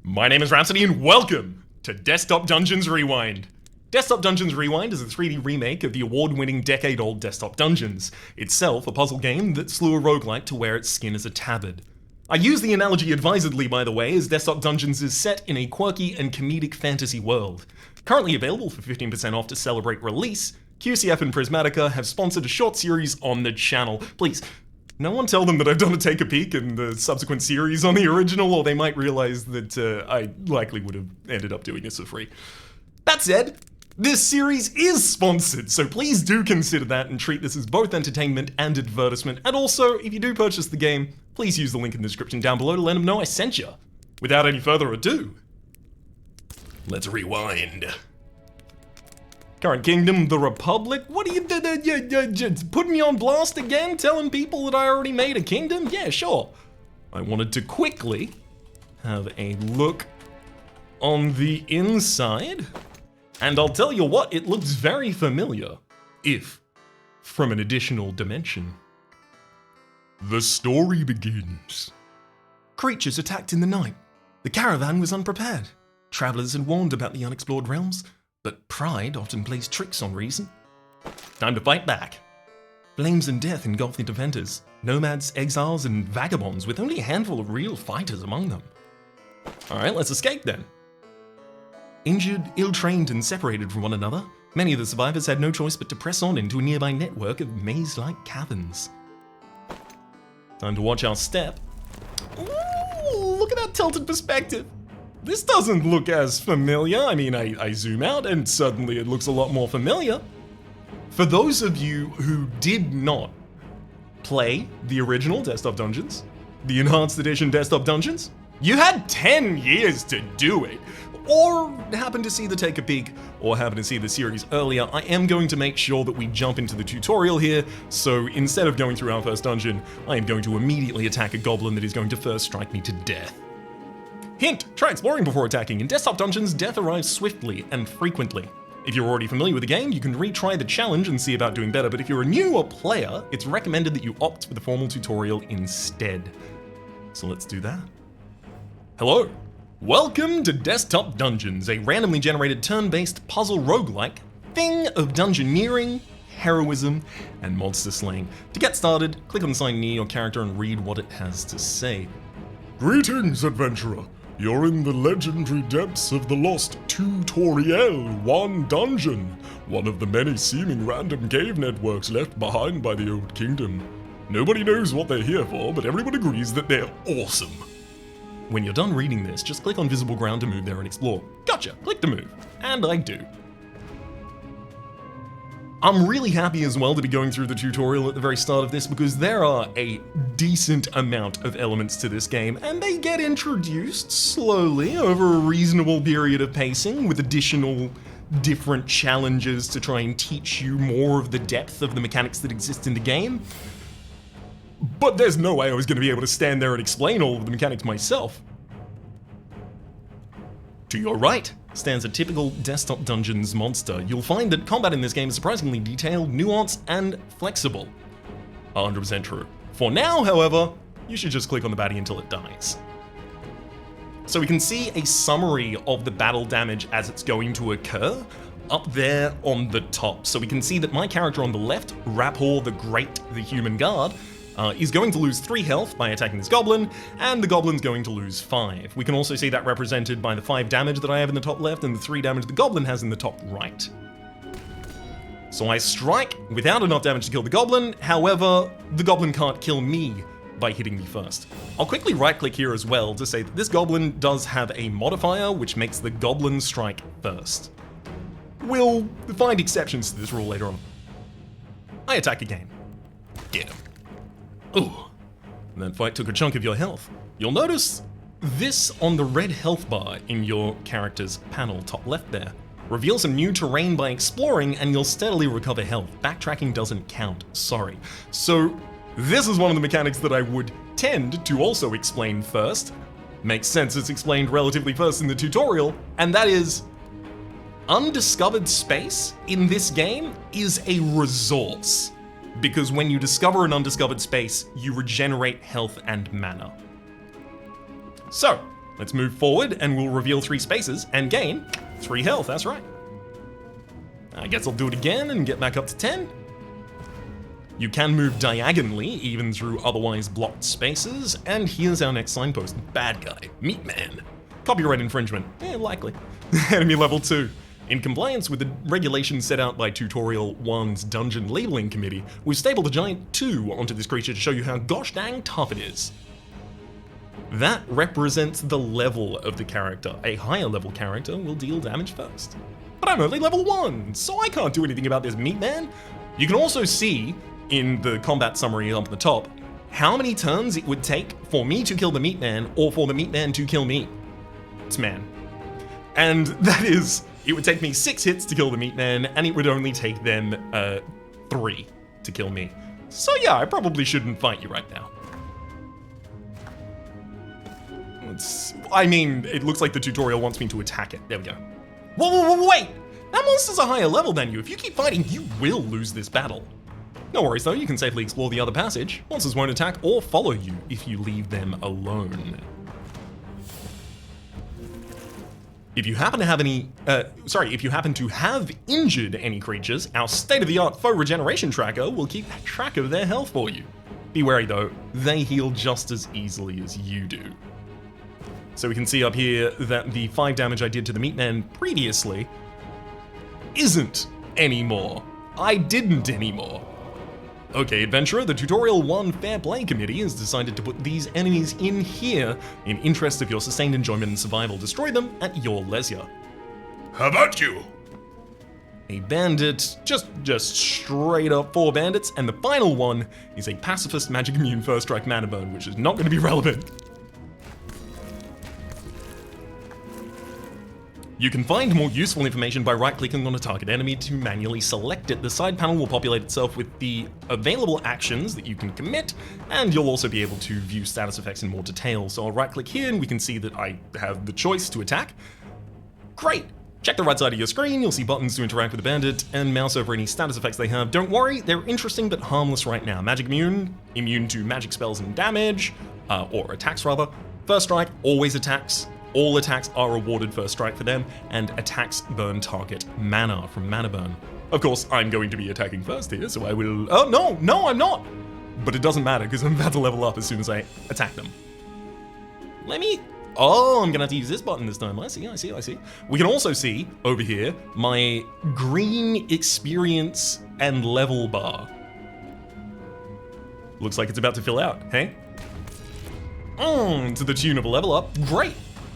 My name is Rhapsody and welcome to Desktop Dungeons Rewind. Desktop Dungeons Rewind is a 3D remake of the award-winning decade-old Desktop Dungeons, itself a puzzle game that slew a roguelike to wear its skin as a tabard. I use the analogy advisedly, by the way, as Desktop Dungeons is set in a quirky and comedic fantasy world. Currently available for 15% off to celebrate release, QCF and Prismatica have sponsored a short series on the channel. Please, no one tell them that I've done a take a peek in the subsequent series on the original, or they might realize that I likely would have ended up doing this for free. That said, this series is sponsored, so please do consider that and treat this as both entertainment and advertisement. And also, if you do purchase the game, please use the link in the description down below to let them know I sent you. Without any further ado, let's rewind. Current kingdom, the Republic? What are you putting me on blast again? Telling people that I already made a kingdom? Yeah, sure. I wanted to quickly have a look on the inside. And I'll tell you what, it looks very familiar, if from an additional dimension. The story begins. Creatures attacked in the night. The caravan was unprepared. Travelers had warned about the unexplored realms, but pride often plays tricks on reason. Time to fight back. Flames and death engulf the defenders, nomads, exiles, and vagabonds with only a handful of real fighters among them. Alright, let's escape then. Injured, ill-trained, and separated from one another, many of the survivors had no choice but to press on into a nearby network of maze-like caverns. Time to watch our step. Ooh, look at that tilted perspective. This doesn't look as familiar. I mean, I zoom out and suddenly it looks a lot more familiar. For those of you who did not play the original Desktop Dungeons, the Enhanced Edition Desktop Dungeons, you had 10 years to do it. Or happen to see the take a peek, or happen to see the series earlier. I am going to make sure that we jump into the tutorial here, so instead of going through our first dungeon, I am going to immediately attack a goblin that is going to first strike me to death. Hint, try exploring before attacking. In Desktop Dungeons, death arrives swiftly and frequently. If you're already familiar with the game, you can retry the challenge and see about doing better, but if you're a newer player, it's recommended that you opt for the formal tutorial instead. So let's do that. Hello. Welcome to Desktop Dungeons, a randomly generated turn-based puzzle roguelike thing of dungeoneering, heroism, and monster slaying. To get started, click on the sign near your character and read what it has to say. Greetings, adventurer. You're in the legendary depths of the lost Tutorial 1 dungeon, one of the many seeming random cave networks left behind by the old kingdom. Nobody knows what they're here for, but everyone agrees that they're awesome. When you're done reading this, just click on visible ground to move there and explore. Gotcha, click to move. And I do. I'm really happy as well to be going through the tutorial at the very start of this because there are a decent amount of elements to this game and they get introduced slowly over a reasonable period of pacing with additional different challenges to try and teach you more of the depth of the mechanics that exist in the game. But there's no way I was going to be able to stand there and explain all of the mechanics myself. To your right stands a typical Desktop Dungeons monster. You'll find that combat in this game is surprisingly detailed, nuanced, and flexible. 100% true. For now, however, you should just click on the baddie until it dies. So we can see a summary of the battle damage as it's going to occur up there on the top. So we can see that my character on the left, Rapor the Great, the Human Guard, is going to lose 3 health by attacking this goblin, and the goblin's going to lose 5. We can also see that represented by the 5 damage that I have in the top left and the 3 damage the goblin has in the top right. So I strike without enough damage to kill the goblin, however, the goblin can't kill me by hitting me first. I'll quickly right-click here as well to say that this goblin does have a modifier which makes the goblin strike first. We'll find exceptions to this rule later on. I attack again. Get him. Ooh, and that fight took a chunk of your health. You'll notice this on the red health bar in your character's panel, top left there. Reveal some new terrain by exploring and you'll steadily recover health. Backtracking doesn't count, sorry. So this is one of the mechanics that I would tend to also explain first. Makes sense, it's explained relatively first in the tutorial, and that is undiscovered space in this game is a resource. Because when you discover an undiscovered space, you regenerate health and mana. So, Let's move forward and we'll reveal 3 spaces and gain 3 health, that's right. I guess I'll do it again and get back up to 10. You can move diagonally, even through otherwise blocked spaces, and here's our next signpost. Bad guy, Meat Man. Copyright infringement, likely. Enemy level 2. In compliance with the regulations set out by Tutorial 1's Dungeon Labeling Committee, we've stapled a giant 2 onto this creature to show you how gosh dang tough it is. That represents the level of the character. A higher level character will deal damage first. But I'm only level 1, so I can't do anything about this Meat Man. You can also see in the combat summary up at the top how many turns it would take for me to kill the Meat Man or for the Meat Man to kill me. It's man. And that is, it would take me 6 hits to kill the Meat Man, and it would only take them 3 to kill me. So yeah, I probably shouldn't fight you right now. I mean, it looks like the tutorial wants me to attack it. There we go. Whoa, wait! That monster's a higher level than you. If you keep fighting, you will lose this battle. No worries though, you can safely explore the other passage. Monsters won't attack or follow you if you leave them alone. If you happen to have injured any creatures, our state-of-the-art foe regeneration tracker will keep track of their health for you. Be wary though, they heal just as easily as you do. So we can see up here that the 5 damage I did to the Meat Man previously isn't anymore. I didn't anymore. Okay, adventurer, the Tutorial 1 Fair Play Committee has decided to put these enemies in here in interest of your sustained enjoyment and survival. Destroy them at your leisure. How about you? A bandit, just straight up 4 bandits, and the final one is a pacifist magic immune first strike mana burn, which is not going to be relevant. You can find more useful information by right-clicking on a target enemy to manually select it. The side panel will populate itself with the available actions that you can commit, and you'll also be able to view status effects in more detail. So I'll right-click here and we can see that I have the choice to attack. Great! Check the right side of your screen, you'll see buttons to interact with the bandit, and mouse over any status effects they have. Don't worry, they're interesting but harmless right now. Magic immune, immune to magic spells and damage, or attacks rather. First strike, always attacks. All attacks are awarded first strike for them, and attacks burn target mana from mana burn. Of course, I'm going to be attacking first here, so I will... Oh, no, I'm not! But it doesn't matter, because I'm about to level up as soon as I attack them. Let me... Oh, I'm gonna have to use this button this time. I see. We can also see, over here, my green experience and level bar. Looks like it's about to fill out, hey? To the tune of a level up. Great!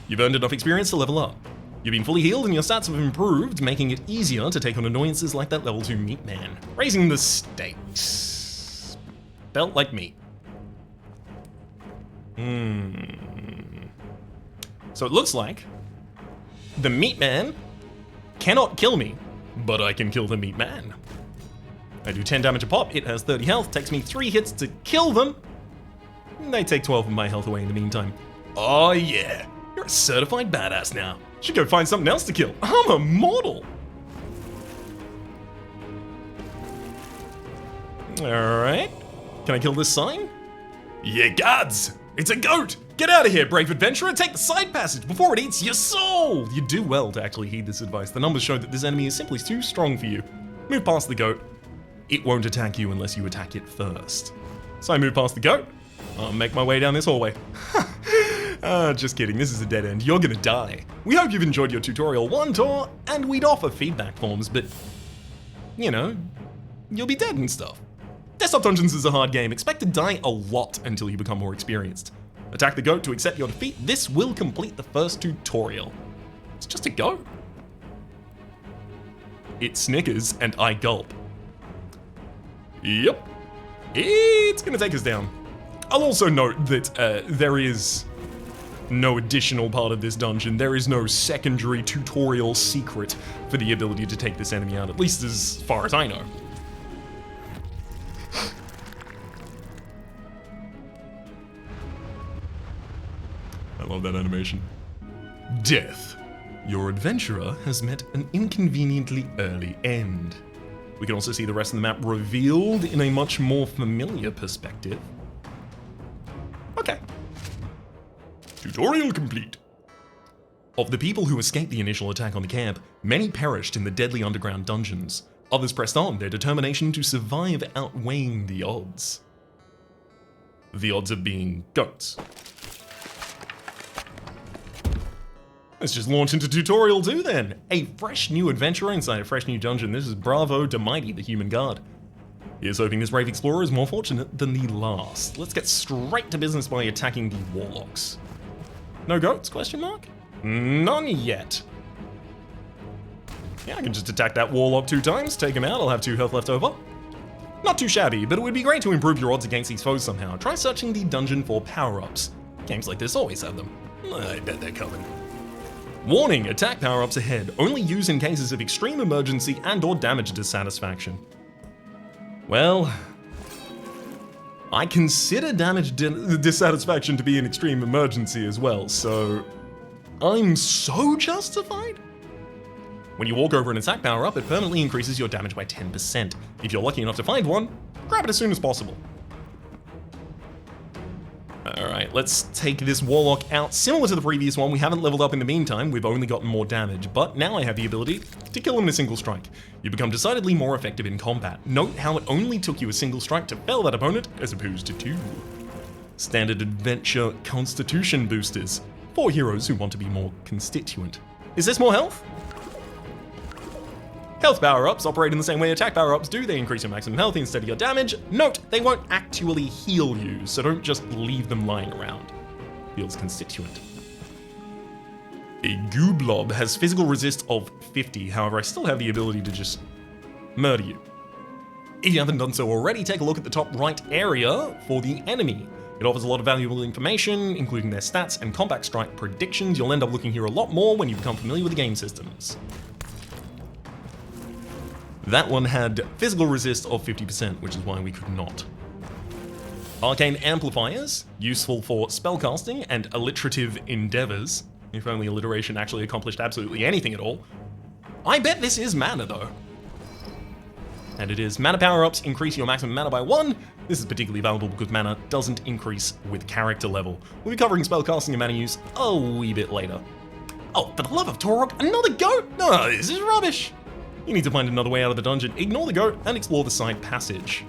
You've earned enough experience to level up. You've been fully healed and your stats have improved, making it easier to take on annoyances like that level 2 Meat Man. Raising the stakes. Felt like meat. So it looks like the Meat Man cannot kill me, but I can kill the Meat Man. I do 10 damage a pop, it has 30 health, takes me 3 hits to kill them. They take 12 of my health away in the meantime. Oh yeah. You're a certified badass now. Should go find something else to kill. I'm immortal. Alright. Can I kill this sign? Yeah, gods! It's a goat! Get out of here, brave adventurer! Take the side passage before it eats your soul! You do well to actually heed this advice. The numbers show that this enemy is simply too strong for you. Move past the goat. It won't attack you unless you attack it first. So I move past the goat. I'll make my way down this hallway. Just kidding, this is a dead end. You're gonna die. We hope you've enjoyed your Tutorial 1 tour, and we'd offer feedback forms, but, you know, you'll be dead and stuff. Desktop Dungeons is a hard game. Expect to die a lot until you become more experienced. Attack the goat to accept your defeat. This will complete the first tutorial. It's just a goat. It snickers and I gulp. Yep. It's gonna take us down. I'll also note that there is no additional part of this dungeon. There is no secondary tutorial secret for the ability to take this enemy out, at least as far as I know. I love that animation. Death. Your adventurer has met an inconveniently early end. We can also see the rest of the map revealed in a much more familiar perspective. Okay. Tutorial complete. Of the people who escaped the initial attack on the camp, many perished in the deadly underground dungeons. Others pressed on, their determination to survive outweighing the odds. The odds of being goats. Let's just launch into tutorial 2 then. A fresh new adventurer inside a fresh new dungeon. This is Bravo de Mighty, the human guard. Here's hoping this brave explorer is more fortunate than the last. Let's get straight to business by attacking the warlocks. No goats, question mark? None yet. Yeah, I can just attack that warlock 2 times, take him out, I'll have 2 health left over. Not too shabby, but it would be great to improve your odds against these foes somehow. Try searching the dungeon for power-ups. Games like this always have them. I bet they're coming. Warning, attack power-ups ahead. Only use in cases of extreme emergency and or damage dissatisfaction. Well, I consider damage dissatisfaction to be an extreme emergency as well, so I'm so justified. When you walk over an attack power-up, it permanently increases your damage by 10%. If you're lucky enough to find one, grab it as soon as possible. Alright, let's take this warlock out. Similar to the previous one, we haven't leveled up in the meantime, we've only gotten more damage, but now I have the ability to kill him in a single strike. You become decidedly more effective in combat. Note how it only took you a single strike to fell that opponent, as opposed to 2. Standard adventure constitution boosters, for heroes who want to be more constituent. Is this more health? Health power-ups operate in the same way attack power-ups do. They increase your maximum health instead of your damage. Note, they won't actually heal you, so don't just leave them lying around. Heals constituent. A goo blob has physical resist of 50, however I still have the ability to just murder you. If you haven't done so already, take a look at the top right area for the enemy. It offers a lot of valuable information, including their stats and combat strike predictions. You'll end up looking here a lot more when you become familiar with the game systems. That one had physical resist of 50%, which is why we could not. Arcane amplifiers, useful for spellcasting and alliterative endeavors. If only alliteration actually accomplished absolutely anything at all. I bet this is mana though. And it is. Mana power-ups increase your maximum mana by 1. This is particularly valuable because mana doesn't increase with character level. We'll be covering spellcasting and mana use a wee bit later. Oh, for the love of Torog, another goat? No, this is rubbish. You need to find another way out of the dungeon, ignore the goat, and explore the side passage.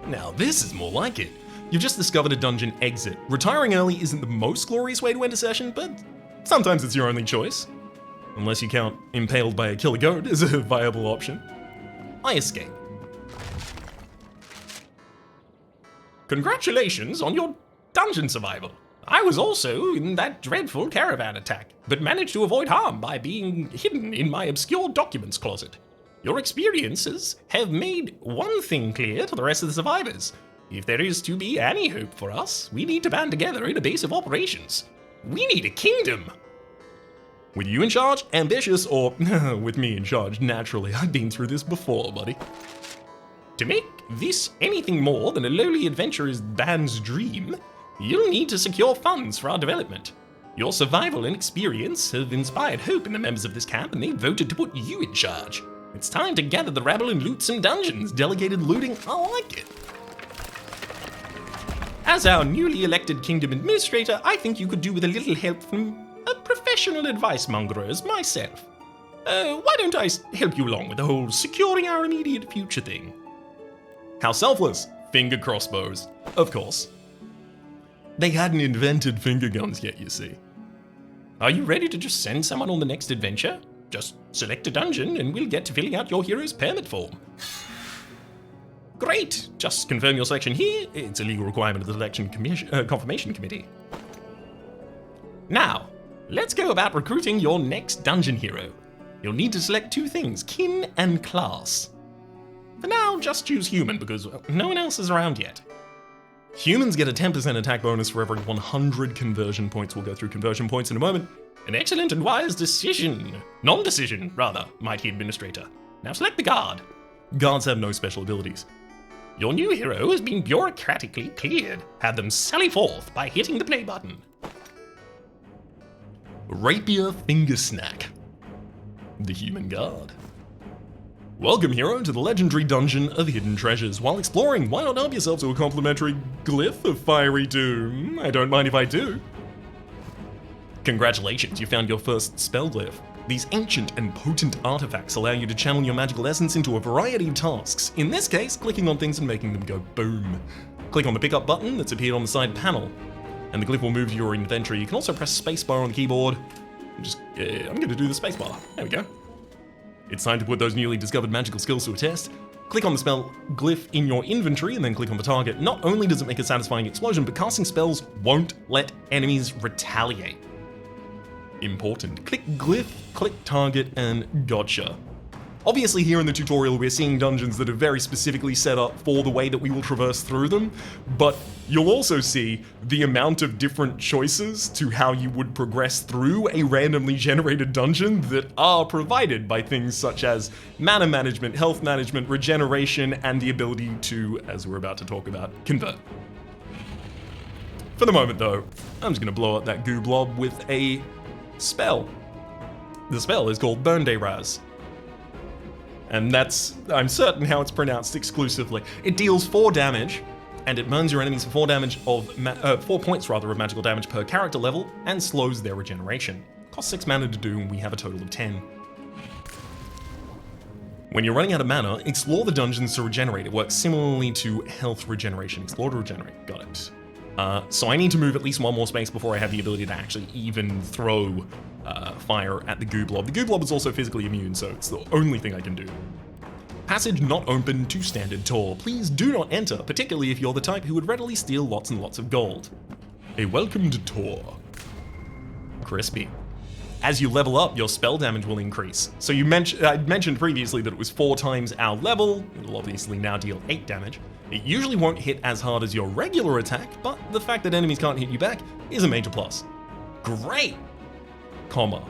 Now this is more like it. You've just discovered a dungeon exit. Retiring early isn't the most glorious way to end a session, but sometimes it's your only choice. Unless you count impaled by a killer goat as a viable option. I escape. Congratulations on your dungeon survival. I was also in that dreadful caravan attack, but managed to avoid harm by being hidden in my obscure documents closet. Your experiences have made one thing clear to the rest of the survivors. If there is to be any hope for us, we need to band together in a base of operations. We need a kingdom. With you in charge, ambitious, or with me in charge, naturally. I've been through this before, buddy. To make this anything more than a lowly adventurer's band's dream, you'll need to secure funds for our development. Your survival and experience have inspired hope in the members of this camp, and they voted to put you in charge. It's time to gather the rabble and loot some dungeons. Delegated looting, I like it. As our newly elected kingdom administrator, I think you could do with a little help from a professional advice monger as myself. Why don't I help you along with the whole securing our immediate future thing? How selfless. Finger crossbows. Of course. They hadn't invented finger guns yet, you see. Are you ready to just send someone on the next adventure? Just select a dungeon and we'll get to filling out your hero's permit form. Great! Just confirm your selection here. It's a legal requirement of the selection confirmation committee. Now, let's go about recruiting your next dungeon hero. You'll need to select 2 things, kin and class. For now, just choose human because no one else is around yet. Humans get a 10% attack bonus for every 100 conversion points. We'll go through conversion points in a moment. An excellent and wise decision. Non-decision, rather, mighty administrator. Now select the guard. Guards have no special abilities. Your new hero has been bureaucratically cleared. Have them sally forth by hitting the play button. Rapier Finger Snack. The human guard. Welcome, hero, to the legendary dungeon of hidden treasures. While exploring, why not help yourself to a complimentary glyph of fiery doom? I don't mind if I do. Congratulations, you found your first spell glyph. These ancient and potent artifacts allow you to channel your magical essence into a variety of tasks, in this case, clicking on things and making them go boom. Click on the pickup button that's appeared on the side panel, and the glyph will move to your inventory. You can also press spacebar on the keyboard. I'm going to do the spacebar. There we go. It's time to put those newly discovered magical skills to a test. Click on the spell glyph in your inventory and then click on the target. Not only does it make a satisfying explosion, but casting spells won't let enemies retaliate. Important. Click glyph, click target, and gotcha. Obviously here in the tutorial we're seeing dungeons that are very specifically set up for the way that we will traverse through them, but you'll also see the amount of different choices to how you would progress through a randomly generated dungeon that are provided by things such as mana management, health management, regeneration, and the ability to, as we're about to talk about, convert. For the moment though, I'm just going to blow up that goo blob with a spell. The spell is called Burn Day Raz. And that's, I'm certain, how it's pronounced exclusively. It deals 4 damage, and it burns your enemies for 4 damage of 4 points rather of magical damage per character level, and slows their regeneration. Costs 6 mana to do, and we have a total of 10. When you're running out of mana, explore the dungeons to regenerate. It works similarly to health regeneration. Explore to regenerate. Got it. So I need to move at least 1 more space before I have the ability to actually even throw fire at the goo blob. The goo blob is also physically immune, so it's the only thing I can do. Passage not open to standard tour. Please do not enter, particularly if you're the type who would readily steal lots and lots of gold. A welcomed tour. Crispy. As you level up, your spell damage will increase. So I mentioned previously that it was 4 times our level. It'll obviously now deal 8 damage. It usually won't hit as hard as your regular attack, but the fact that enemies can't hit you back is a major plus. Great! Comma.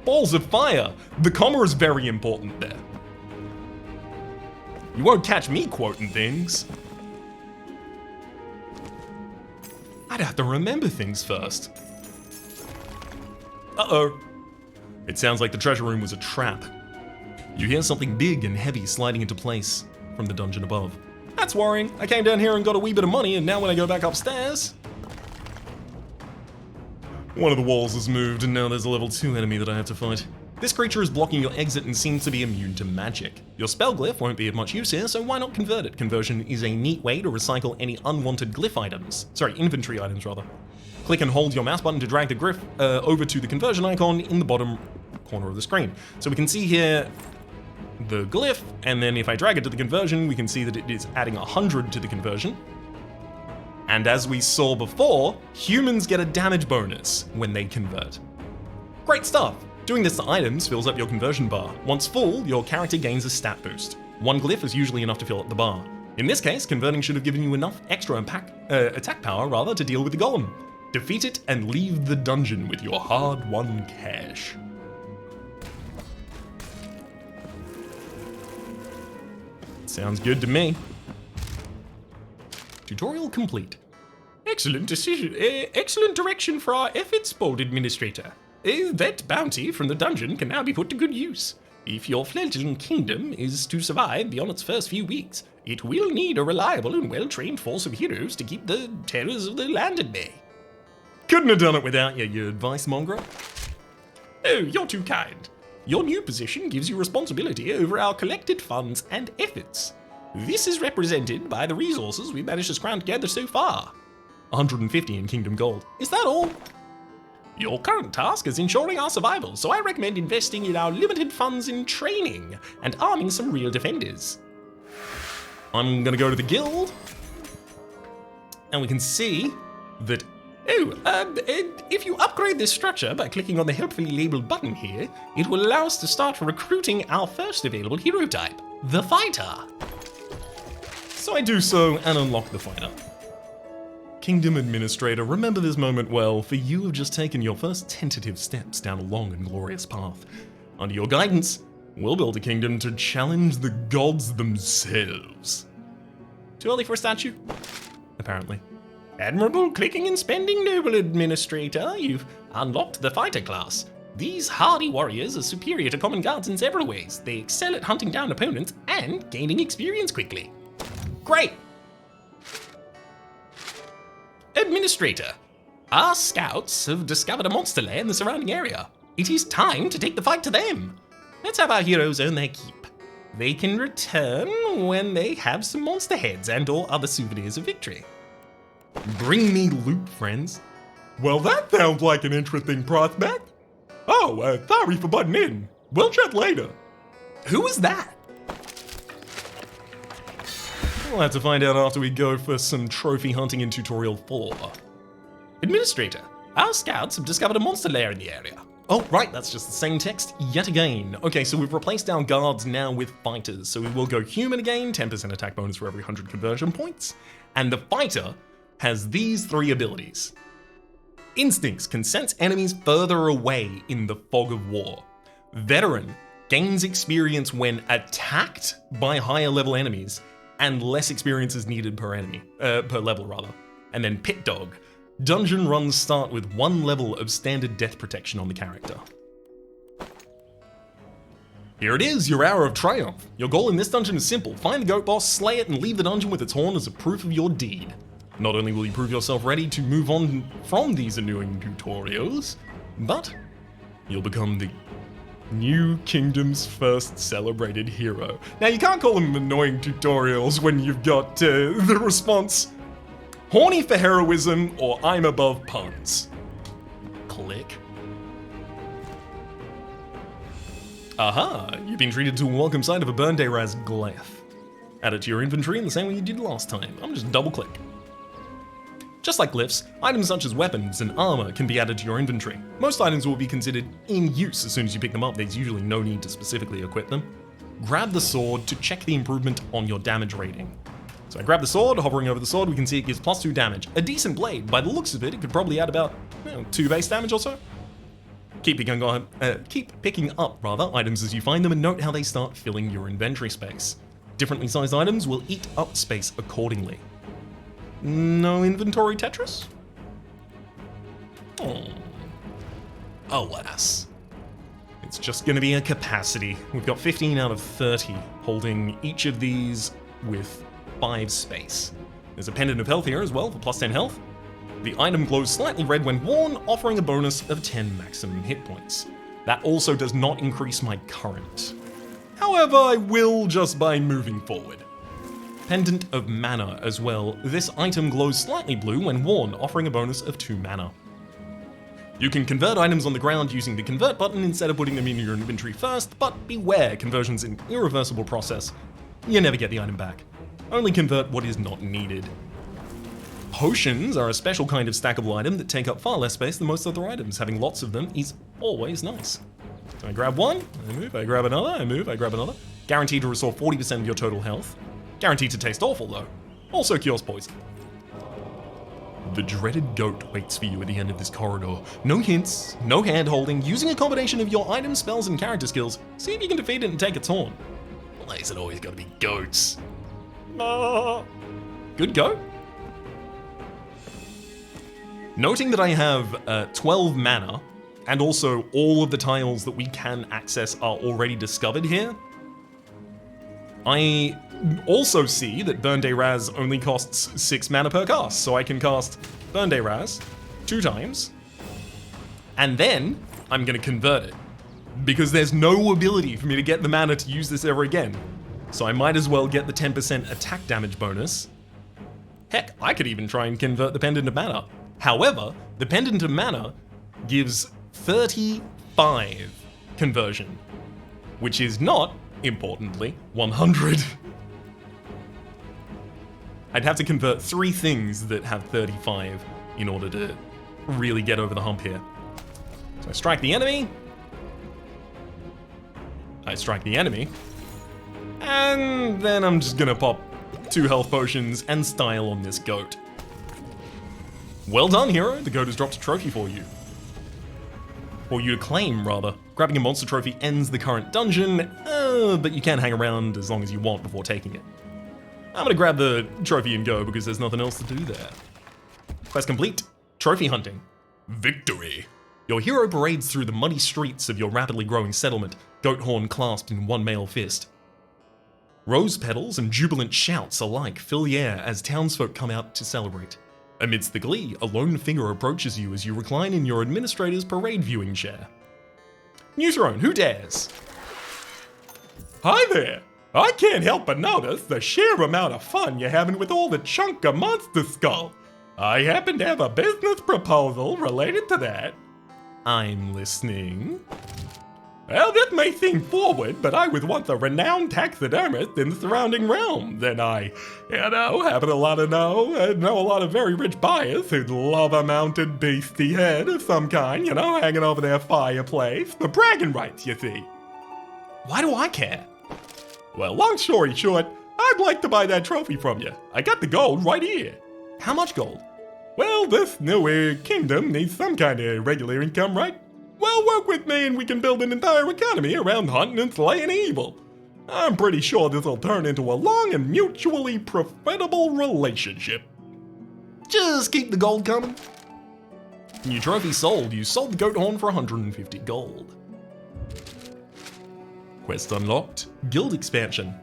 Balls of fire! The comma is very important there. You won't catch me quoting things. I'd have to remember things first. Uh-oh. It sounds like the treasure room was a trap. You hear something big and heavy sliding into place from the dungeon above. That's worrying. I came down here and got a wee bit of money, and now when I go back upstairs... One of the walls has moved, and now there's a level 2 enemy that I have to fight. This creature is blocking your exit and seems to be immune to magic. Your spell glyph won't be of much use here, so why not convert it? Conversion is a neat way to recycle any unwanted glyph items. Sorry, inventory items rather. Click and hold your mouse button to drag the glyph over to the conversion icon in the bottom corner of the screen. So we can see here the glyph, and then if I drag it to the conversion, we can see that it is adding 100 to the conversion. And as we saw before, humans get a damage bonus when they convert. Great stuff! Doing this to items fills up your conversion bar. Once full, your character gains a stat boost. 1 glyph is usually enough to fill up the bar. In this case, converting should have given you enough extra attack power to deal with the golem. Defeat it and leave the dungeon with your hard-won cash. Sounds good to me. Tutorial complete. Excellent decision. Excellent direction for our efforts, bold administrator. That bounty from the dungeon can now be put to good use. If your fledgling kingdom is to survive beyond its first few weeks, it will need a reliable and well-trained force of heroes to keep the terrors of the land at bay. Couldn't have done it without you, you advice mongrel. Oh, you're too kind. Your new position gives you responsibility over our collected funds and efforts. This is represented by the resources we've managed to scrounge together so far. 150 in Kingdom Gold. Is that all? Your current task is ensuring our survival, so I recommend investing in our limited funds in training and arming some real defenders. I'm gonna go to the guild, and we can see that, if you upgrade this structure by clicking on the helpfully labeled button here, it will allow us to start recruiting our first available hero type, the Fighter. So I do so and unlock the Fighter. Kingdom Administrator, remember this moment well, for you have just taken your first tentative steps down a long and glorious path. Under your guidance, we'll build a kingdom to challenge the gods themselves. Too early for a statue? Apparently. Admirable clicking and spending, noble administrator. You've unlocked the Fighter class. These hardy warriors are superior to common guards in several ways. They excel at hunting down opponents and gaining experience quickly. Great! Administrator, Our scouts have discovered a monster lair in the surrounding area. It is time to take the fight to them. Let's have our heroes earn their keep. They can return when they have some monster heads and or other souvenirs of victory. Bring me loot, friends. Well, that sounds like an interesting prospect. Oh, sorry for butting in. We'll chat later. Who was that? We'll have to find out after we go for some trophy hunting in Tutorial 4. Administrator, our scouts have discovered a monster lair in the area. Oh, right, that's just the same text yet again. Okay, so we've replaced our guards now with fighters. So we will go human again, 10% attack bonus for every 100 conversion points. And the fighter has these 3 abilities. Instincts can sense enemies further away in the fog of war. Veteran gains experience when attacked by higher level enemies, and less experience is needed per level rather. And then Pit Dog. Dungeon runs start with 1 level of standard death protection on the character. Here it is, your hour of triumph. Your goal in this dungeon is simple. Find the goat boss, slay it, and leave the dungeon with its horn as a proof of your deed. Not only will you prove yourself ready to move on from these annoying tutorials, but you'll become the New Kingdom's first celebrated hero. Now, you can't call them annoying tutorials when you've got the response, horny for heroism or I'm above puns. Click. Aha, you've been treated to a welcome sight of a Bernderaz glyph. Add it to your inventory in the same way you did last time. I'm just double click. Just like glyphs, items such as weapons and armor can be added to your inventory. Most items will be considered in use as soon as you pick them up. There's usually no need to specifically equip them. Grab the sword to check the improvement on your damage rating. So I grab the sword, hovering over the sword, we can see it gives +2 damage. A decent blade. By the looks of it, it could probably add about 2 base damage or so. Keep picking up items as you find them, and note how they start filling your inventory space. Differently sized items will eat up space accordingly. No inventory Tetris? Oh. Alas. It's just gonna be a capacity. We've got 15 out of 30, holding each of these with 5 space. There's a pendant of health here as well for +10 health. The item glows slightly red when worn, offering a bonus of 10 maximum hit points. That also does not increase my current. However, I will just by moving forward. Pendant of Mana as well. This item glows slightly blue when worn, offering a bonus of 2 mana. You can convert items on the ground using the convert button instead of putting them in your inventory first, but beware, conversion's an irreversible process. You never get the item back. Only convert what is not needed. Potions are a special kind of stackable item that take up far less space than most other items. Having lots of them is always nice. So I grab one, I move, I grab another, I move, I grab another. Guaranteed to restore 40% of your total health. Guaranteed to taste awful though. Also cures poison. The dreaded goat waits for you at the end of this corridor. No hints, no hand-holding. Using a combination of your items, spells, and character skills, see if you can defeat it and take its horn. Why is it always gotta be goats? Good goat. Noting that I have 12 mana, and also all of the tiles that we can access are already discovered here, I also see that Burn Day Raz only costs 6 mana per cast, so I can cast Burn Day Raz 2 times, and then I'm gonna convert it, because there's no ability for me to get the mana to use this ever again. So I might as well get the 10% attack damage bonus. Heck, I could even try and convert the Pendant of Mana. However, the Pendant of Mana gives 35 conversion, which is not, importantly, 100. I'd have to convert 3 things that have 35 in order to really get over the hump here. So I strike the enemy. I strike the enemy. And then I'm just gonna pop 2 health potions and style on this goat. Well done, hero. The goat has dropped a trophy for you. For you to claim, rather. Grabbing a monster trophy ends the current dungeon, but you can hang around as long as you want before taking it. I'm gonna grab the trophy and go because there's nothing else to do there. Quest complete. Trophy hunting. Victory. Your hero parades through the muddy streets of your rapidly growing settlement, goat horn clasped in one mailed fist. Rose petals and jubilant shouts alike fill the air as townsfolk come out to celebrate. Amidst the glee, a lone figure approaches you as you recline in your administrator's parade viewing chair. New throne, who dares? Hi there! I can't help but notice the sheer amount of fun you're having with all the chunk of monster skull. I happen to have a business proposal related to that. I'm listening. Well, this may seem forward, but I was once a renowned taxidermist in the surrounding realms, and I, happen to know a lot of very rich buyers who'd love a mounted beastie head of some kind, hanging over their fireplace. The bragging rights, you see. Why do I care? Well, long story short, I'd like to buy that trophy from you. I got the gold right here. How much gold? Well, this new kingdom needs some kind of regular income, right? Well, work with me and we can build an entire economy around hunting and slaying evil. I'm pretty sure this'll turn into a long and mutually profitable relationship. Just keep the gold coming. New trophy sold. You sold the goat horn for 150 gold. Quest unlocked. Guild expansion.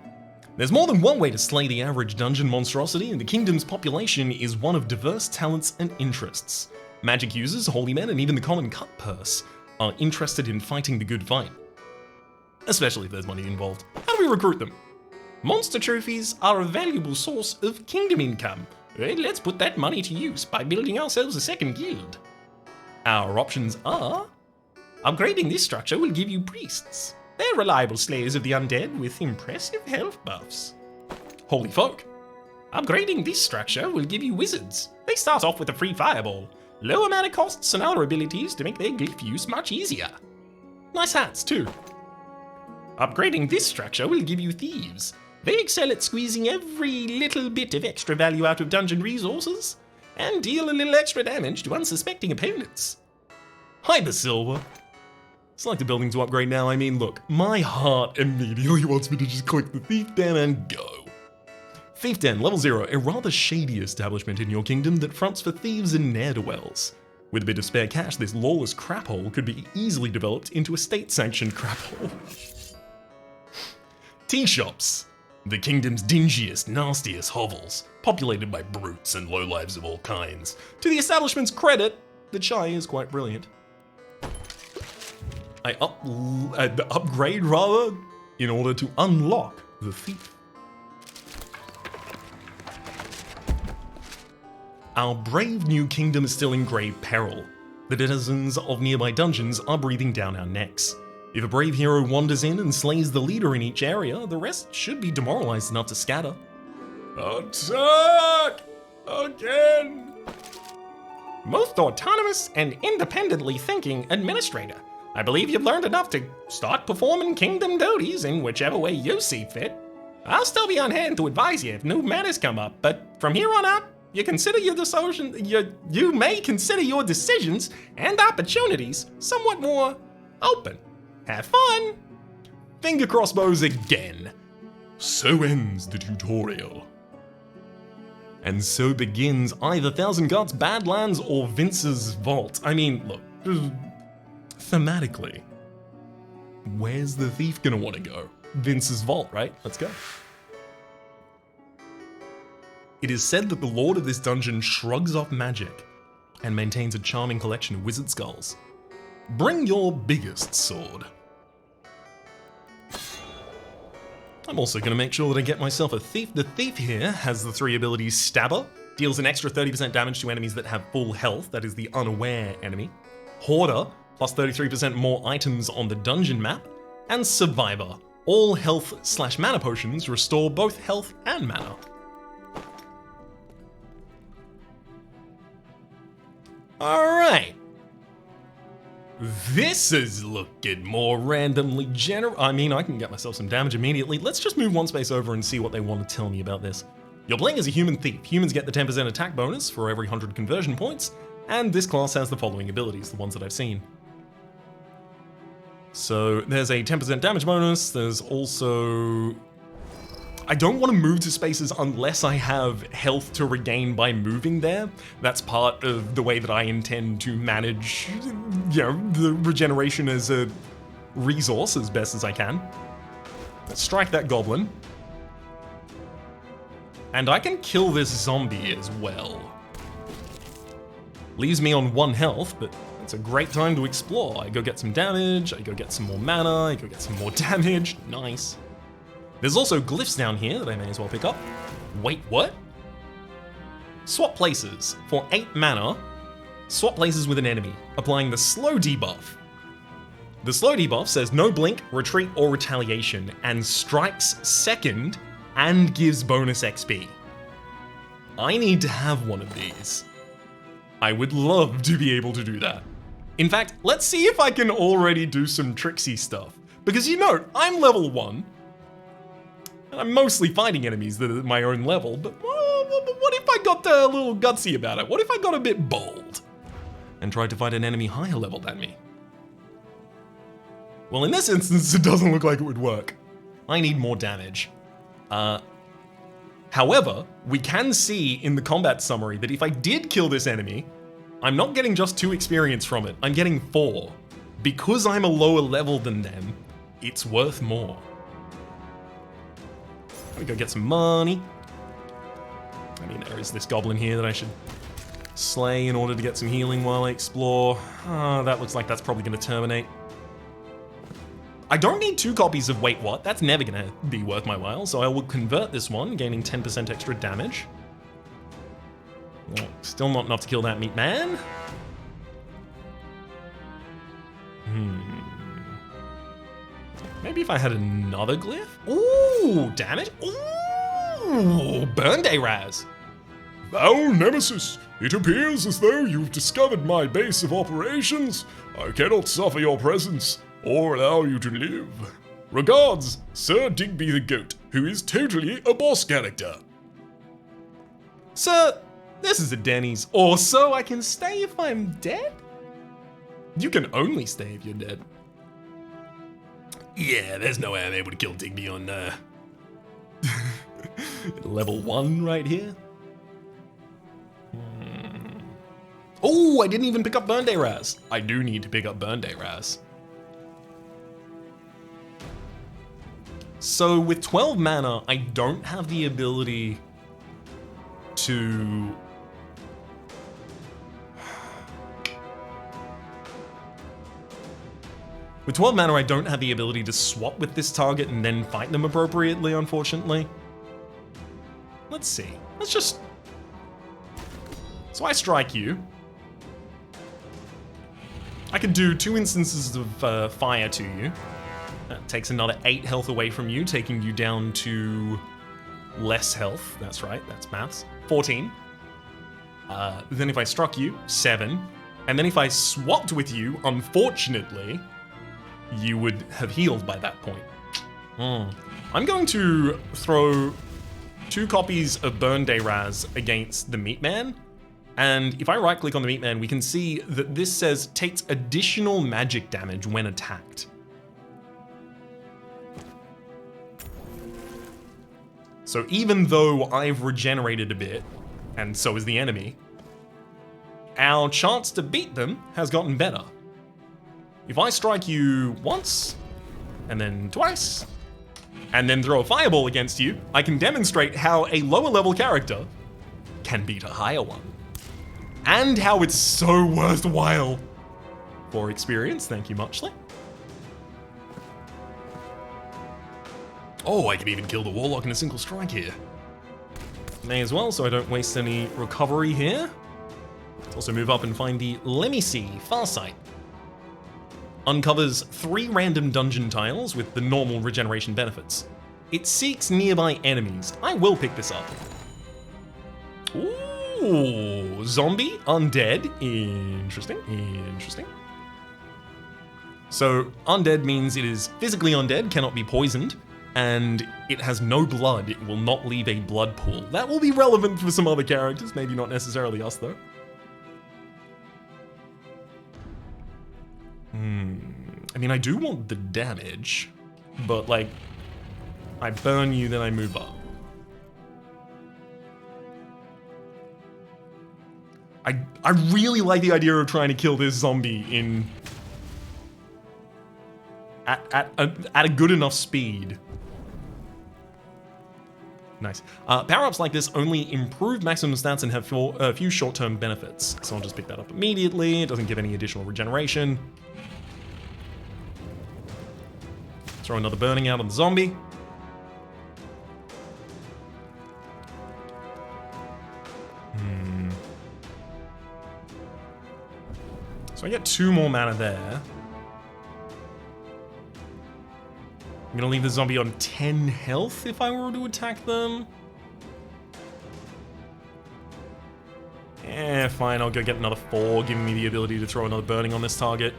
There's more than one way to slay the average dungeon monstrosity, and the kingdom's population is one of diverse talents and interests. Magic users, holy men, and even the common cut purse are interested in fighting the good fight. Especially if there's money involved. How do we recruit them? Monster trophies are a valuable source of kingdom income. Let's put that money to use by building ourselves a second guild. Our options are... upgrading this structure will give you priests. They're reliable slayers of the undead with impressive health buffs. Holy folk. Upgrading this structure will give you wizards. They start off with a free fireball. Low amount of costs and other abilities to make their glyph use much easier. Nice hats too. Upgrading this structure will give you thieves. They excel at squeezing every little bit of extra value out of dungeon resources and deal a little extra damage to unsuspecting opponents. Hi, the silver. Select a building to upgrade now. I mean, look, my heart immediately wants me to just click the Thief Den and go. Thief Den, level 0, a rather shady establishment in your kingdom that fronts for thieves and ne'er-do-wells. With a bit of spare cash, this lawless crap hole could be easily developed into a state-sanctioned crap hole. Tea shops. The kingdom's dingiest, nastiest hovels, populated by brutes and lowlives of all kinds. To the establishment's credit, the chai is quite brilliant. I upgrade rather, in order to unlock the thief. Our brave new kingdom is still in grave peril. The denizens of nearby dungeons are breathing down our necks. If a brave hero wanders in and slays the leader in each area, the rest should be demoralized enough to scatter. Attack! Again! Most autonomous and independently thinking administrator. I believe you've learned enough to start performing kingdom duties in whichever way you see fit. I'll still be on hand to advise you if new matters come up, but from here on out, you may consider your decisions and opportunities somewhat more open. Have fun! Finger crossbows again. So ends the tutorial. And so begins either Thousand Gods Badlands or Vince's Vault. I mean, look, thematically, where's the thief gonna want to go? Vince's Vault, right? Let's go. It is said that the lord of this dungeon shrugs off magic and maintains a charming collection of wizard skulls. Bring your biggest sword. I'm also going to make sure that I get myself a thief. The thief here has the 3 abilities Stabber, deals an extra 30% damage to enemies that have full health, that is the unaware enemy. Hoarder, plus 33% more items on the dungeon map. And Survivor, all health/mana potions restore both health and mana. Alright. This is looking more randomly I mean, I can get myself some damage immediately. Let's just move one space over and see what they want to tell me about this. You're playing as a human thief. Humans get the 10% attack bonus for every 100 conversion points, and this class has the following abilities, the ones that I've seen. So there's a 10% damage bonus, there's also... I don't want to move to spaces unless I have health to regain by moving there. That's part of the way that I intend to manage, the regeneration as a resource as best as I can. Let's strike that goblin. And I can kill this zombie as well. Leaves me on 1 health, but it's a great time to explore. I go get some damage, I go get some more mana, I go get some more damage. Nice. There's also glyphs down here that I may as well pick up. Wait, what? Swap places. For 8 mana, swap places with an enemy, applying the slow debuff. The slow debuff says no blink, retreat, or retaliation, and strikes second and gives bonus XP. I need to have one of these. I would love to be able to do that. In fact, let's see if I can already do some tricksy stuff. Because you know, I'm level 1. And I'm mostly fighting enemies that are at my own level, but what if I got a little gutsy about it? What if I got a bit bold and tried to fight an enemy higher level than me? Well, in this instance, it doesn't look like it would work. I need more damage. However, we can see in the combat summary that if I did kill this enemy, I'm not getting just 2 experience from it, I'm getting 4. Because I'm a lower level than them, it's worth more. Let me go get some money. I mean, there is this goblin here that I should slay in order to get some healing while I explore. That looks like that's probably going to terminate. I don't need 2 copies of Wait What, that's never gonna be worth my while, so I will convert this one, gaining 10% extra damage. Well, still not enough to kill that meat man. Maybe if I had another glyph? Ooh, damage? Ooh, Burn Day Raz. Foul Nemesis, it appears as though you've discovered my base of operations. I cannot suffer your presence or allow you to live. Regards, Sir Digby the Goat, who is totally a boss character. Sir, this is a Denny's, or so I can stay if I'm dead? You can only stay if you're dead. Yeah, there's no way I'm able to kill Digby on level 1 right here. Oh, I didn't even pick up Burn Day Raz. I do need to pick up Burn Day Raz. So with 12 mana, I don't have the ability to... With 12 mana, I don't have the ability to swap with this target and then fight them appropriately, unfortunately. Let's see. Let's just... So I strike you. I can do 2 instances of fire to you. That takes another 8 health away from you, taking you down to less health. That's right, that's maths. 14. Then if I struck you, 7. And then if I swapped with you, unfortunately, you would have healed by that point. I'm going to throw 2 copies of Burn Day Raz against the Meat Man. And if I right click on the Meat Man, we can see that this says takes additional magic damage when attacked. So even though I've regenerated a bit, and so is the enemy, our chance to beat them has gotten better. If I strike you once, and then twice, and then throw a fireball against you, I can demonstrate how a lower level character can beat a higher one. And how it's so worthwhile for experience. Thank you, Muchly. Oh, I can even kill the Warlock in a single strike here. May as well, so I don't waste any recovery here. Let's also move up and find the Lemisi Farsight. Uncovers 3 random dungeon tiles with the normal regeneration benefits. It seeks nearby enemies. I will pick this up. Ooh, zombie, undead. Interesting, interesting. So, undead means it is physically undead, cannot be poisoned, and it has no blood. It will not leave a blood pool. That will be relevant for some other characters, maybe not necessarily us though. I mean, I do want the damage, but like, I burn you, then I move up. I really like the idea of trying to kill this zombie in at a good enough speed. Nice. Power-ups like this only improve maximum stats and have a few short-term benefits. So I'll just pick that up immediately. It doesn't give any additional regeneration. Throw another burning out on the zombie. So I get 2 more mana there. I'm gonna leave the zombie on 10 health if I were to attack them. Fine, I'll go get another 4, giving me the ability to throw another burning on this target.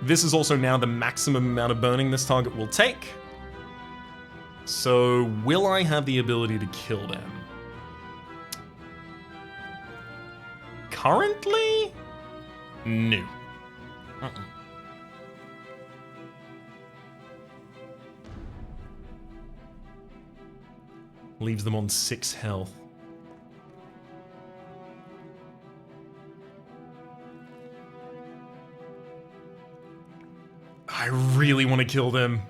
This is also now the maximum amount of burning this target will take. So, will I have the ability to kill them? Currently? No. Leaves them on 6 health. I really want to kill them.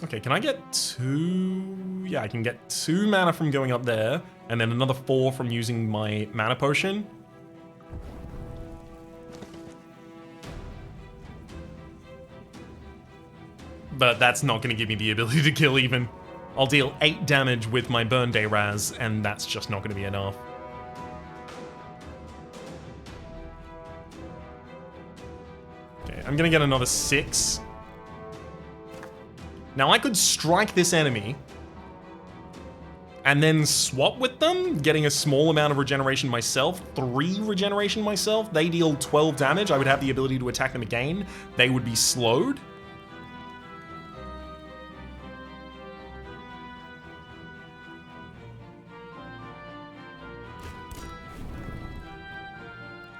Okay, can I get 2? Yeah, I can get 2 mana from going up there, and then another 4 from using my mana potion. But that's not going to give me the ability to kill even. I'll deal 8 damage with my Burn Day Raz, and that's just not going to be enough. Okay, I'm going to get another 6. Now I could strike this enemy and then swap with them, getting a small amount of regeneration myself, 3 regeneration myself. They deal 12 damage. I would have the ability to attack them again. They would be slowed.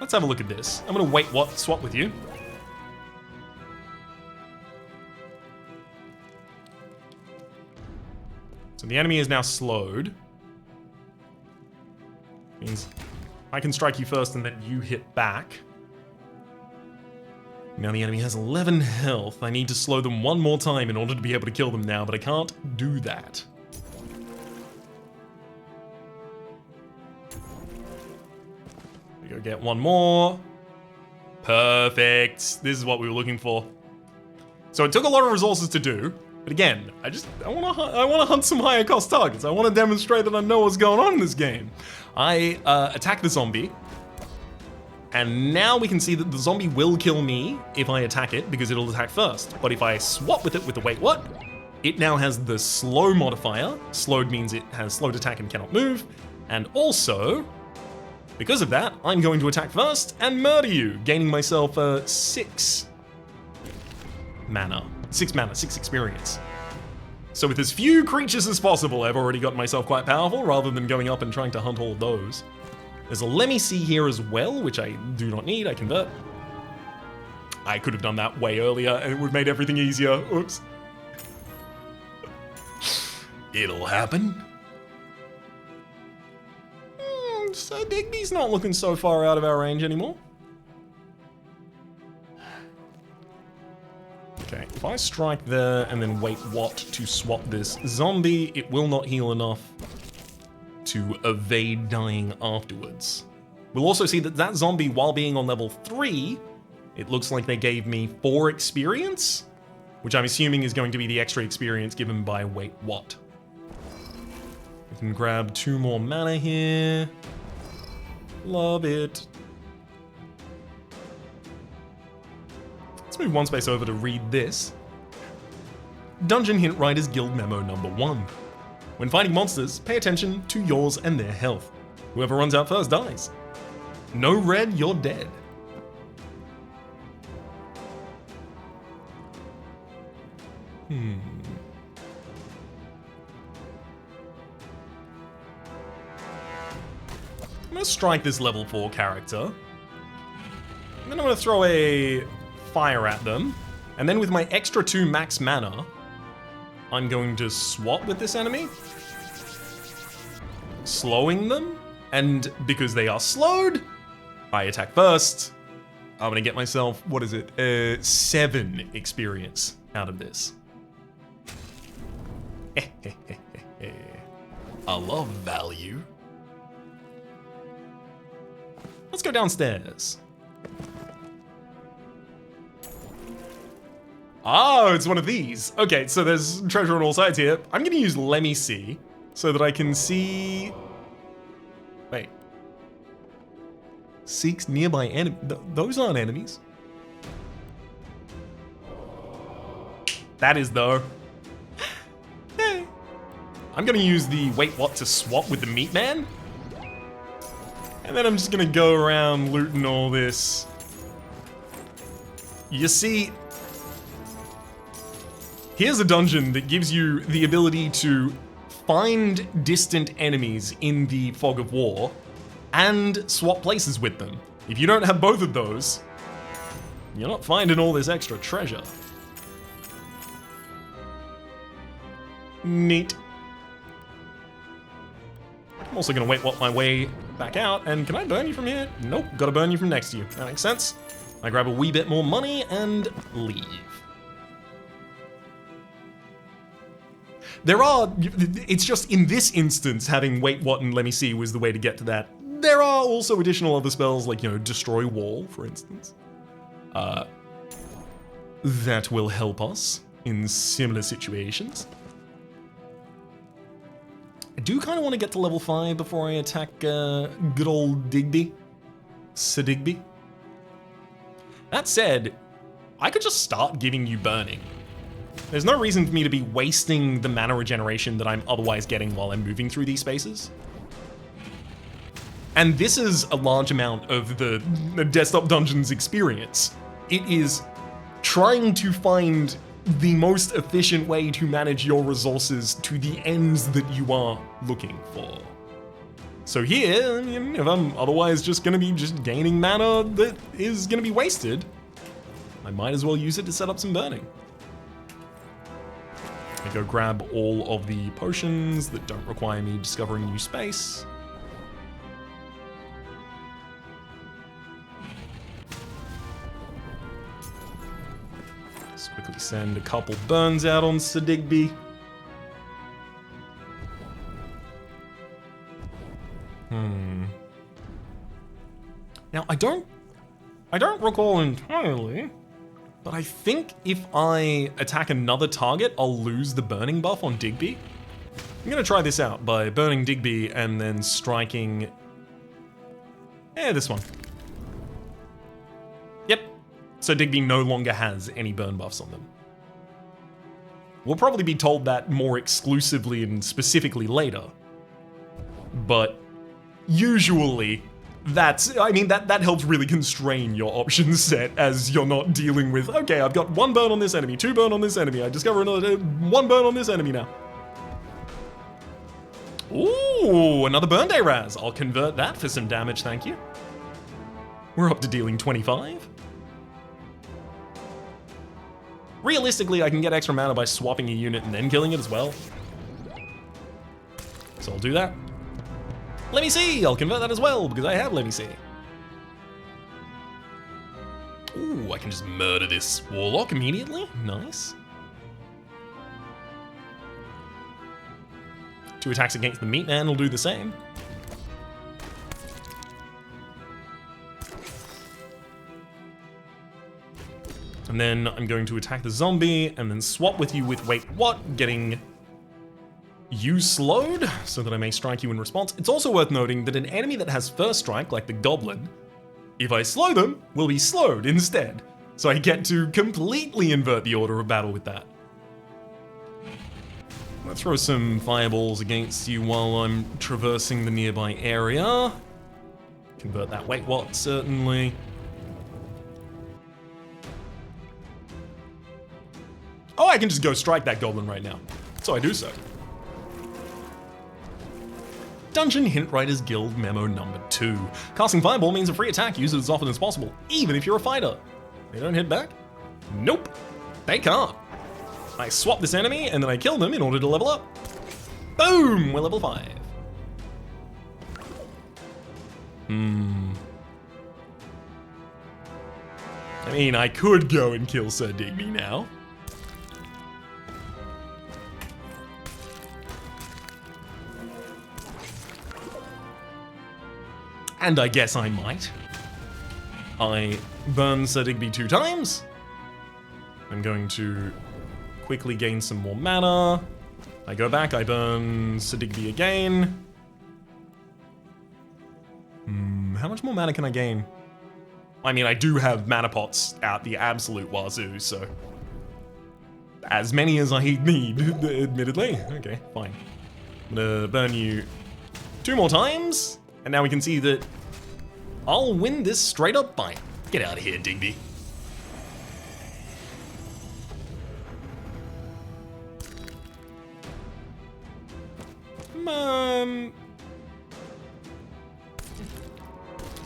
Let's have a look at this. I'm gonna swap with you. So the enemy is now slowed. Means I can strike you first and then you hit back. Now the enemy has 11 health. I need to slow them 1 more time in order to be able to kill them now, but I can't do that. We go get 1 more. Perfect. This is what we were looking for. So it took a lot of resources to do. But again, I want to hunt some higher cost targets. I want to demonstrate that I know what's going on in this game. I attack the zombie, and now we can see that the zombie will kill me if I attack it because it'll attack first. But if I swap with it with the wait what, it now has the slow modifier. Slowed means it has slowed attack and cannot move, and also because of that, I'm going to attack first and murder you, gaining myself 6 mana. 6 experience. So with as few creatures as possible, I've already got myself quite powerful, rather than going up and trying to hunt all of those. There's a Lemmy here as well, which I do not need, I convert. I could have done that way earlier, and it would have made everything easier. Oops. It'll happen. So Digby's not looking so far out of our range anymore. Okay, if I strike there and then wait what to swap this zombie, it will not heal enough to evade dying afterwards. We'll also see that that zombie, while being on level 3, it looks like they gave me 4 experience, which I'm assuming is going to be the extra experience given by wait what. I can grab 2 more mana here. Love it. Let's move 1 space over to read this. Dungeon Hint Writers Guild Memo number 1. When fighting monsters, pay attention to yours and their health. Whoever runs out first dies. No red, you're dead. I'm gonna strike this level 4 character. And then I'm gonna throw a fire at them. And then with my extra 2 max mana, I'm going to swap with this enemy. Slowing them. And because they are slowed, I attack first. I'm gonna get myself, 7 experience out of this. I love value. Let's go downstairs. Oh, it's one of these. Okay, so there's treasure on all sides here. I'm gonna use Let Me See so that I can see... Wait. Seeks nearby enemy. Those aren't enemies. That is though. Hey. I'm gonna use the wait what to swap with the meat man. And then I'm just gonna go around looting all this. You see, here's a dungeon that gives you the ability to find distant enemies in the fog of war and swap places with them. If you don't have both of those, you're not finding all this extra treasure. Neat. I'm also gonna wait my way back out, and can I burn you from here? Nope, gotta burn you from next to you. That makes sense. I grab a wee bit more money and leave. It's just in this instance, having wait what and let me see was the way to get to that. There are also additional other spells like, destroy wall, for instance. That will help us in similar situations. I do kind of want to get to level 5 before I attack good old Digby. Sir Digby. That said, I could just start giving you burning. There's no reason for me to be wasting the mana regeneration that I'm otherwise getting while I'm moving through these spaces. And this is a large amount of the Desktop Dungeons experience. It is trying to find the most efficient way to manage your resources to the ends that you are looking for. So here, if I'm otherwise just gonna be gaining mana that is gonna be wasted, I might as well use it to set up some burning. I go grab all of the potions that don't require me discovering new space. Let's quickly send a couple burns out on Sir Digby. Now, I don't recall entirely, but I think if I attack another target, I'll lose the burning buff on Digby. I'm gonna try this out by burning Digby and then striking... this one. Yep. So Digby no longer has any burn buffs on them. We'll probably be told that more exclusively and specifically later. But usually, that helps really constrain your option set as you're not dealing with, okay, I've got 1 burn on this enemy, 2 burn on this enemy, I discover another 1 burn on this enemy now. Ooh, another burn day Raz. I'll convert that for some damage, thank you. We're up to dealing 25. Realistically, I can get extra mana by swapping a unit and then killing it as well. So I'll do that. Let me see, I'll convert that as well, because I have let me see. Ooh, I can just murder this warlock immediately, nice. 2 attacks against the meat man will do the same. And then I'm going to attack the zombie, and then swap with you with wait what, getting you slowed, so that I may strike you in response. It's also worth noting that an enemy that has first strike, like the goblin, if I slow them, will be slowed instead. So I get to completely invert the order of battle with that. I'm gonna throw some fireballs against you while I'm traversing the nearby area. Convert that wait what, certainly. Oh, I can just go strike that goblin right now. So I do so. Dungeon Hint Writers Guild Memo number 2. Casting Fireball means a free attack, use it as often as possible, even if you're a fighter. They don't hit back? Nope, they can't. I swap this enemy and then I kill them in order to level up. Boom, we're level 5. I mean, I could go and kill Sir Digby now. and I guess I might. I burn Sir Digby 2 times. I'm going to quickly gain some more mana. I go back, I burn Sir Digby again. How much more mana can I gain? I mean, I do have mana pots out the absolute wazoo, so... as many as I need, admittedly. Okay, fine. I'm gonna burn you 2 more times, and now we can see that I'll win this straight up fight. Get out of here, Digby.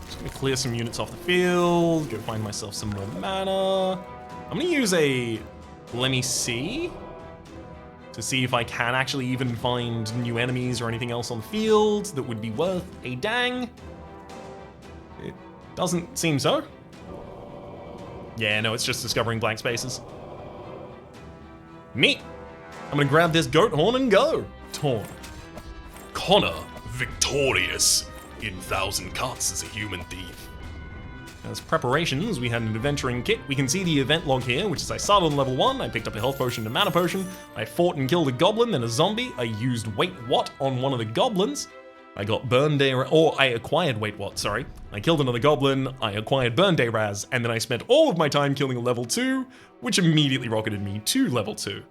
Just gonna clear some units off the field, go find myself some more mana. I'm gonna use a let me see to see if I can actually even find new enemies or anything else on the field that would be worth a dang. It doesn't seem so. Yeah, no, it's just discovering blank spaces. Neat. I'm gonna grab this goat horn and go. Torn. Connor, victorious in 1,000 cuts as a human thief. As preparations, we had an adventuring kit. We can see the event log here, which is I started on level 1, I picked up a health potion and a mana potion, I fought and killed a goblin, then a zombie, I used Wait What on one of the goblins, I got Burn Day, or I acquired Wait What, sorry. I killed another goblin, I acquired Burn Day Raz, and then I spent all of my time killing a level 2, which immediately rocketed me to level 2.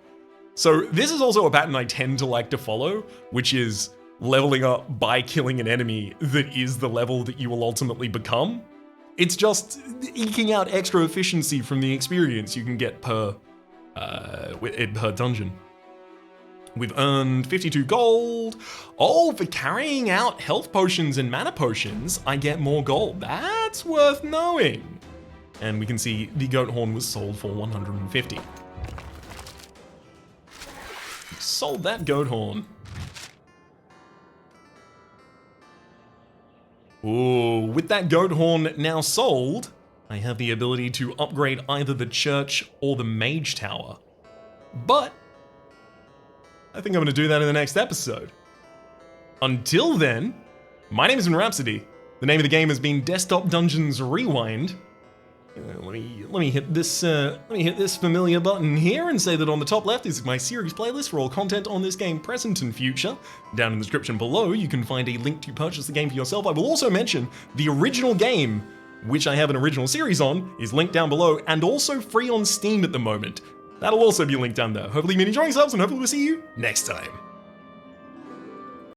So this is also a pattern I tend to like to follow, which is leveling up by killing an enemy that is the level that you will ultimately become. It's just eking out extra efficiency from the experience you can get per dungeon. We've earned 52 gold. Oh, for carrying out health potions and mana potions, I get more gold. That's worth knowing. And we can see the goat horn was sold for 150. Sold that goat horn. Ooh, with that goat horn now sold, I have the ability to upgrade either the church or the mage tower. But I think I'm gonna do that in the next episode. Until then, my name is Rhapsody. The name of the game has been Desktop Dungeons Rewind. Let me hit this familiar button here and say that on the top left is my series playlist for all content on this game, present and future. Down in the description below, you can find a link to purchase the game for yourself. I will also mention the original game, which I have an original series on, is linked down below and also free on Steam at the moment. That'll also be linked down there. Hopefully you've been enjoying yourselves and hopefully we'll see you next time.